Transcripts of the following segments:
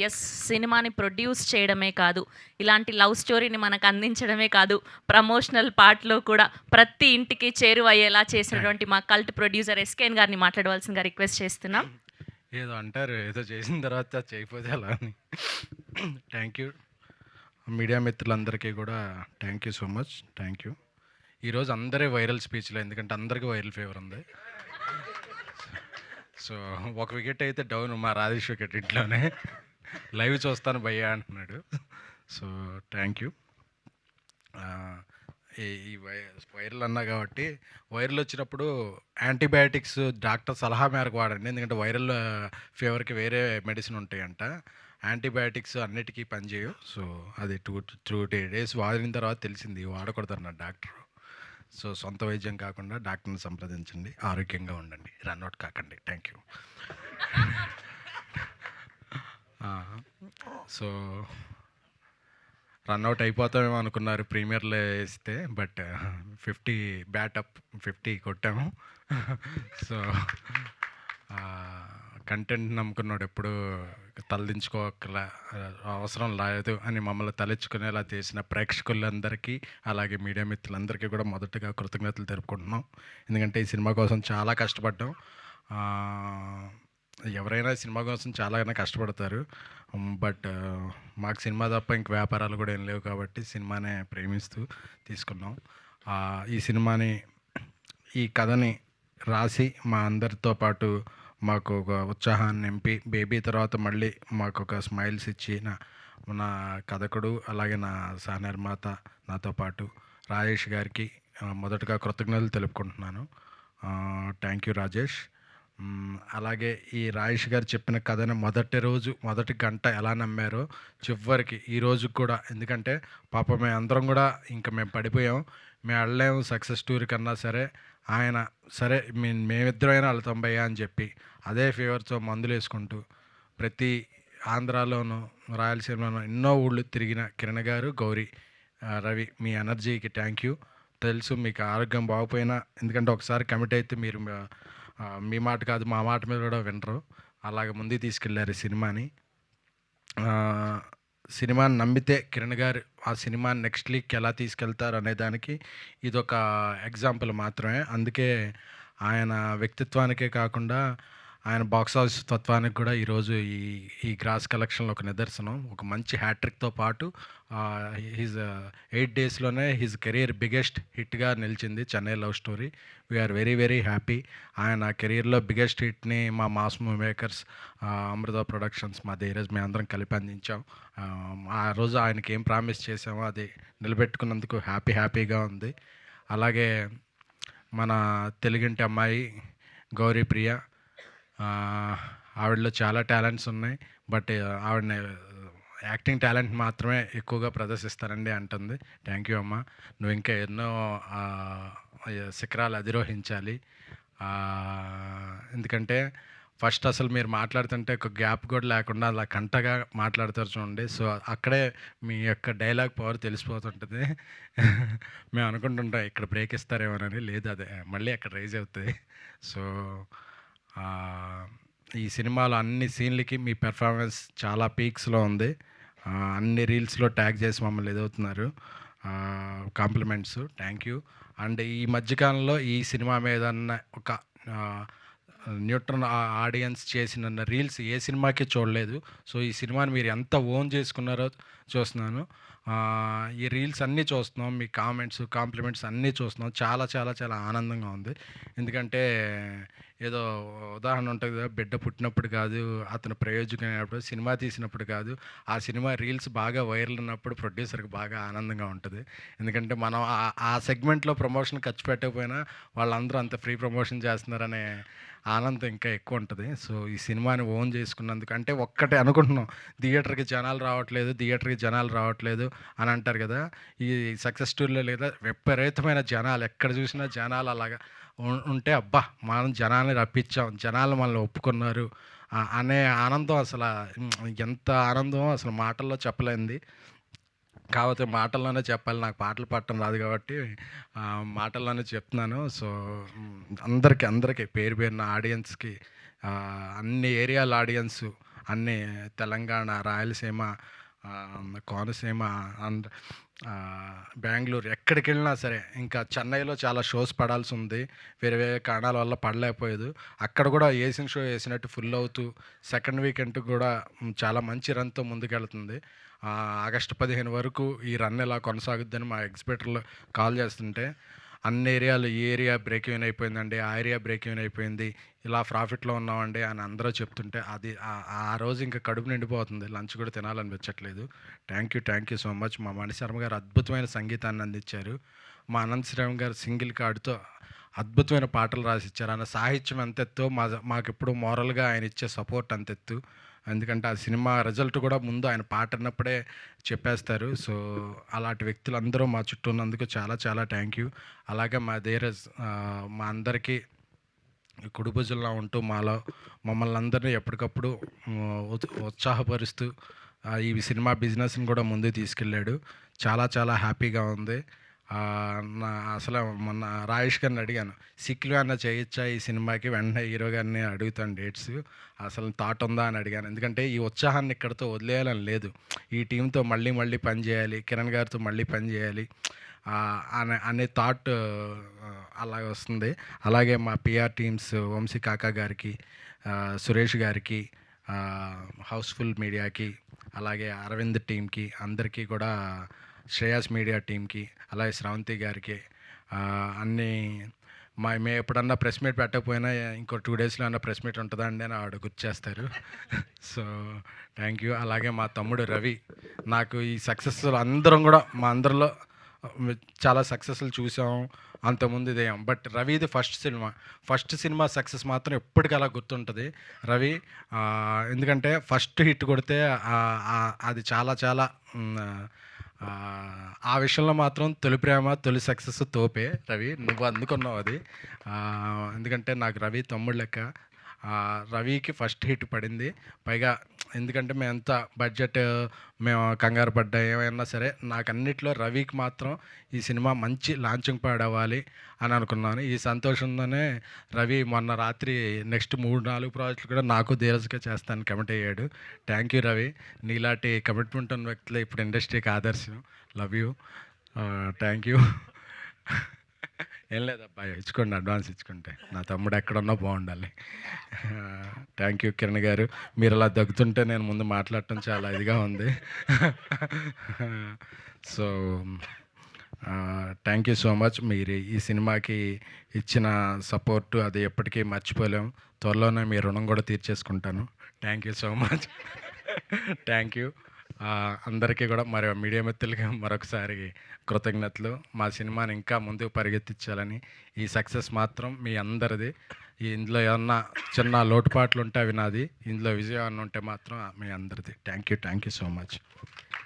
Yes. సినిమాని produce చేయడమే కాదు, ఇలాంటి లవ్ స్టోరీని మనకు అందించడమే కాదు, ప్రమోషనల్ పార్ట్‌లో కూడా ప్రతి ఇంటికి చేరువయ్యేలా థ్యాంక్ చేసినటువంటి మా కల్ట్ ప్రొడ్యూసర్ ఎస్‌కేఎన్ గారిని మాట్లాడవలసిందిగా రిక్వెస్ట్ చేస్తున్నాం. ఏదో అంటారు, ఏదో చేసిన తర్వాత చేయకపోతే అలా అని. థ్యాంక్ యూ మీడియా మిత్రులందరికీ కూడా thank you so much. Thank you. ఈరోజు అందరే వైరల్ స్పీచ్లో, ఎందుకంటే అందరికీ వైరల్ ఫీవర్ ఉంది. సో ఒక వికెట్ అయితే డౌన్, మా రాజేష్ వికెట్ ఇంట్లోనే లైవ్ చూస్తాను భయ్యా అంటున్నాడు. So thank you. ఈ వైరల్ అన్నా కాబట్టి, వైరల్ వచ్చినప్పుడు యాంటీబయాటిక్స్ డాక్టర్ సలహా మేరకు వాడండి, ఎందుకంటే వైరల్ ఫీవర్కి వేరే మెడిసిన్ ఉంటాయంట. యాంటీబయాటిక్స్ అన్నిటికీ పనిచేయవు. సో అది 2 days వాడిన తర్వాత తెలిసింది వాడకూడదన్నారు డాక్టర్. సో సొంత వైద్యం కాకుండా డాక్టర్ని సంప్రదించండి, ఆరోగ్యంగా ఉండండి, రన్అట్ కాకండి. Thank you. సో రన్అట్ అయిపోతామేమో అనుకున్నారు ప్రీమియర్లో వేస్తే, బట్ 50 బ్యాటప్ 50 కొట్టాము. సో కంటెంట్ నమ్ముకున్నాడు ఎప్పుడు తలదించుకోకల అవసరం లేదు అని మమ్మల్ని తలెచ్చుకునేలా చేసిన ప్రేక్షకులందరికీ, అలాగే మీడియా మిత్రులందరికీ కూడా మొదటగా కృతజ్ఞతలు తెలుపుకుంటున్నాం. ఎందుకంటే ఈ సినిమా కోసం చాలా కష్టపడ్డాం. ఎవరైనా సినిమా కోసం చాలానే కష్టపడతారు, బట్ మాకు సినిమా తప్ప ఇంక వ్యాపారాలు కూడా ఏం లేవు కాబట్టి సినిమానే ప్రేమిస్తూ తీసుకున్నాం. ఈ సినిమాని, ఈ కథని రాసి మా అందరితో పాటు మాకు ఒక ఉత్సాహాన్ని నింపి, బేబీ తర్వాత మళ్ళీ మాకు ఒక స్మైల్స్ ఇచ్చిన నా కథకుడు, అలాగే నా సహనిర్మాత, నాతో పాటు రాజేష్ గారికి మొదటగా కృతజ్ఞతలు తెలుపుకుంటున్నాను. Thank you Rajesh. అలాగే ఈ రాజేష్ గారు చెప్పిన కథను మొదటి గంట ఎలా నమ్మారో చివరికి ఈ రోజు కూడా, ఎందుకంటే పాప మేము అందరం కూడా ఇంకా మేము పడిపోయాం, మేము వెళ్ళలేము సక్సెస్ స్టోరీ కన్నా సరే, ఆయన సరే మేమిద్దరైనా వెళ్తాం భయ్యా అని చెప్పి అదే ఫీవర్తో మందులు వేసుకుంటూ ప్రతి ఆంధ్రాలోనూ రాయలసీమలోనూ ఎన్నో ఊళ్ళు తిరిగిన కిరణ్ గారు, గౌరీ, రవి, మీ ఎనర్జీకి థ్యాంక్ యూ. తెలుసు మీకు ఆరోగ్యం బాగుపోయినా, ఎందుకంటే ఒకసారి కమిట్ అయితే మీరు మీ మాట కాదు మా మాట మీద కూడా వినరు, అలాగే ముందుకు తీసుకెళ్ళారు ఈ సినిమాని. సినిమాని నమ్మితే కిరణ్ గారు ఆ సినిమాని నెక్స్ట్ లీగ్కి ఎలా తీసుకెళ్తారు అనే దానికి ఇదొక ఎగ్జాంపుల్ మాత్రమే. అందుకే ఆయన వ్యక్తిత్వానికే కాకుండా ఆయన బాక్స్ ఆఫీస్ తత్వానికి కూడా ఈరోజు ఈ గ్రాస్ కలెక్షన్లో ఒక నిదర్శనం. ఒక మంచి హ్యాట్రిక్తో పాటు హిజ్ 8 daysలోనే హిజ్ కెరీర్ బిగ్గెస్ట్ హిట్గా నిలిచింది Chennai love story. We are very very. Happy కెరీర్లో బిగ్గెస్ట్ హిట్ని మా mass movie makers, Amrutha productions, మా ధీరజ్, మేము అందరం కలిపి అందించాం. ఆ రోజు ఆయనకి ఏం ప్రామిస్ చేసామో అది నిలబెట్టుకున్నందుకు హ్యాపీగా ఉంది. అలాగే మన తెలుగింటి అమ్మాయి గౌరీ ప్రియ, ఆవిడలో చాలా టాలెంట్స్ ఉన్నాయి, బట్ ఆవిడని యాక్టింగ్ టాలెంట్ మాత్రమే ఎక్కువగా ప్రదర్శిస్తారండి అంటుంది. థ్యాంక్ యూ అమ్మ, నువ్వు ఇంకా ఎన్నో శిఖరాలు అధిరోహించాలి. ఎందుకంటే ఫస్ట్ అసలు మీరు మాట్లాడుతుంటే ఒక గ్యాప్ కూడా లేకుండా అలా కంటగా మాట్లాడతారు చూడండి. సో అక్కడే మీ యొక్క డైలాగ్ పవర్ తెలిసిపోతుంటుంది. మేము అనుకుంటుంటాం ఇక్కడ బ్రేక్ ఇస్తారేమోనని, లేదు అదే మళ్ళీ అక్కడ రైజ్ అవుతుంది. సో ఈ సినిమాలో అన్ని సీన్లకి మీ పెర్ఫార్మెన్స్ చాలా పీక్స్లో ఉంది. అన్ని రీల్స్లో ట్యాగ్ చేసి మమ్మల్ని ఎదుగుతున్నారు. Compliments, thank you. అండ్ ఈ మధ్యకాలంలో ఈ సినిమా మీద ఒక న్యూట్రన్ ఆడియన్స్ చేసిన రీల్స్ ఏ సినిమాకి చూడలేదు. సో ఈ సినిమాని మీరు ఎంత ఓన్ చేసుకున్నారో చూస్తున్నాను. ఈ రీల్స్ అన్నీ చూస్తున్నాం, మీ కాంప్లిమెంట్స్ అన్నీ చూస్తున్నాం. చాలా ఆనందంగా ఉంది. ఎందుకంటే ఏదో ఉదాహరణ ఉంటుంది కదా, బిడ్డ పుట్టినప్పుడు కాదు అతను ప్రయోజకుడైనప్పుడు, సినిమా తీసినప్పుడు కాదు, ఆ సినిమా రీల్స్ బాగా వైరల్ ఉన్నప్పుడు ప్రొడ్యూసర్కి బాగా ఆనందంగా ఉంటుంది. ఎందుకంటే మనం ఆ సెగ్మెంట్లో ప్రమోషన్ ఖర్చు పెట్టకపోయినా వాళ్ళందరూ అంత ఫ్రీ ప్రమోషన్ చేస్తున్నారనే ఆనందం ఇంకా ఎక్కువ ఉంటుంది. సో ఈ సినిమాని ఓన్ చేసుకున్నందుకు, అంటే ఒక్కటే అనుకుంటున్నాం, థియేటర్కి జనాలు రావట్లేదు అని అంటారు కదా, ఈ సక్సెస్ స్టోరీలో లేదా విపరీతమైన జనాలు, ఎక్కడ చూసినా జనాలు అలాగా ఉంటే అబ్బా మనం జనాన్ని రప్పించాం, జనాలు మనల్ని ఒప్పుకున్నారు అనే ఆనందం అసలు ఎంత ఆనందమో అసలు మాటల్లో చెప్పలేంది. కాకపోతే మాటల్లోనే చెప్పాలి, నాకు పాటలు పాడటం రాదు కాబట్టి మాటల్లోనే చెప్తున్నాను. సో అందరికీ పేరున ఆడియన్స్కి, అన్ని ఏరియాల ఆడియన్స్, అన్నీ తెలంగాణ, రాయలసీమ, కోనసీమ అండ్ బెంగళూరు ఎక్కడికి వెళ్ళినా సరే, ఇంకా చెన్నైలో చాలా షోస్ పడాల్సి ఉంది, వేరే వేరే కారణాల వల్ల పడలేకపోయేది. అక్కడ కూడా వేసిన షో వేసినట్టు ఫుల్ అవుతూ సెకండ్ వీకెండ్ కూడా చాలా మంచి రన్తో ముందుకెళ్తుంది. ఆగస్టు 15 వరకు ఈ రన్ ఇలా కొనసాగుద్దని మా ఎగ్జిబిటర్లు కాల్ చేస్తుంటే, అన్ని ఏరియాలు ఈ ఏరియా బ్రేక్ ఈవెన్ అయిపోయిందండి, ఆ ఏరియా బ్రేక్ ఈవెన్ అయిపోయింది, ఇలా ప్రాఫిట్లో ఉన్నామండి అని అందరూ చెప్తుంటే అది ఆ రోజు ఇంకా కడుపు నిండిపోతుంది, లంచ్ కూడా తినాలనిపించట్లేదు. Thank you so much. మా మణిశర్మ గారు అద్భుతమైన సంగీతాన్ని అందించారు. మా అనంత శ్రీరామ్ గారు సింగిల్ కార్డుతో అద్భుతమైన పాటలు రాసిచ్చారు. ఆయన సాహిత్యం ఎంతెత్తో మాకు ఎప్పుడు మోరల్గా ఆయన ఇచ్చే సపోర్ట్ అంతెత్తు. ఎందుకంటే ఆ సినిమా రిజల్ట్ కూడా ముందు ఆయన పాట అన్నప్పుడే చెప్పేస్తారు. సో అలాంటి వ్యక్తులు అందరూ మా చుట్టూ ఉన్నందుకు చాలా చాలా థ్యాంక్ యూ. అలాగే మా ధీరజ్ మా అందరికీ కుడిభుజంలా ఉంటూ మమ్మల్ని అందరినీ ఎప్పటికప్పుడు ఉత్సాహపరుస్తూ ఈ సినిమా బిజినెస్ని కూడా ముందుకు తీసుకెళ్ళాడు. చాలా చాలా హ్యాపీగా ఉంది. అసలు మొన్న రాజేష్ గారిని అడిగాను, సిక్లు అన్న చేయొచ్చా ఈ సినిమాకి, వెంటనే హీరో గారిని అడుగుతాను డేట్స్, అసలు థాట్ ఉందా అని అడిగాను. ఎందుకంటే ఈ ఉత్సాహాన్ని ఇక్కడితో వదిలేయాలని లేదు, ఈ టీంతో మళ్ళీ పని చేయాలి, కిరణ్ గారితో మళ్ళీ పని చేయాలి అనే థాట్ అలాగే వస్తుంది. అలాగే మా పిఆర్ టీమ్స్ వంశీ కాకా గారికి, సురేష్ గారికి, హౌస్ఫుల్ మీడియాకి, అలాగే అరవింద్ టీంకి అందరికీ కూడా, శ్రేయాస్ మీడియా టీంకి, అలాగే శ్రావంతి గారికి అన్నీ మేము ఎప్పుడన్నా ప్రెస్ మీట్ పెట్టకపోయినా ఇంకో 2 డేస్లో అన్న ప్రెస్ మీట్ ఉంటుందా అండి అని ఆవిడ గుర్తు చేస్తారు. So thank you. అలాగే మా తమ్ముడు రవి, నాకు ఈ సక్సెస్ అందరం కూడా మా అందరిలో చాలా సక్సెస్లు చూసాం, అంతకుముందు ఇదేం, బట్ రవిది ఫస్ట్ సినిమా సక్సెస్ మాత్రం ఎప్పటికీ అలా గుర్తుంటుంది రవి. ఎందుకంటే ఫస్ట్ హిట్ కొడితే అది చాలా చాలా ఆ విషయంలో మాత్రం తొలి ప్రేమ తొలి సక్సెస్ తోపే రవి, నువ్వు అందుకున్నావు అది. ఎందుకంటే నాకు రవి తమ్ముడు లెక్క. రవికి ఫస్ట్ హిట్ పడింది. పైగా ఎందుకంటే మేము ఎంత బడ్జెట్ మేము కంగారు పడ్డా ఏమైనా సరే, నాకు అన్నిట్లో రవికి మాత్రం ఈ సినిమా మంచి లాంచింగ్ ప్యాడ్ అవ్వాలి అని అనుకున్నాను. ఈ సంతోషంతోనే రవి మొన్న రాత్రి నెక్స్ట్ 3-4 ప్రాజెక్టులు కూడా నాకు ధీరజ్గా చేస్తాను కమిట్ అయ్యాడు. థ్యాంక్ యూ రవి, నీలాంటి కమిట్మెంట్ ఉన్న వ్యక్తులు ఇప్పుడు ఇండస్ట్రీకి ఆదర్శం. Love you. Thank you. ఏం లేదబ్బా, ఇచ్చుకోండి, అడ్వాన్స్ ఇచ్చుకుంటే, నా తమ్ముడు ఎక్కడున్నా బాగుండాలి. థ్యాంక్ యూ కిరణ్ గారు, మీరు అలా దగ్గుతుంటే నేను ముందు మాట్లాడటం చాలా ఇదిగా ఉంది. So thank you so much. మీరు ఈ సినిమాకి ఇచ్చిన సపోర్టు అది ఎప్పటికీ మర్చిపోలేం. త్వరలోనే మీ రుణం కూడా తీర్చేసుకుంటాను. Thank you so much. Thank you అందరికీ కూడా, మరి మీడియా మిత్రులకి మరొకసారి కృతజ్ఞతలు. మా సినిమాని ఇంకా ముందుకు పరిగెత్తించాలని, ఈ సక్సెస్ మాత్రం మీ అందరిది. ఇందులో ఏమన్నా చిన్న లోటుపాట్లు ఉంటే అవి నాది, ఇందులో విజయం ఉంటే మాత్రం మీ అందరిది. Thank you so much.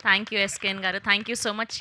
Thank you SKN గారు, థ్యాంక్ యూ సో మచ్.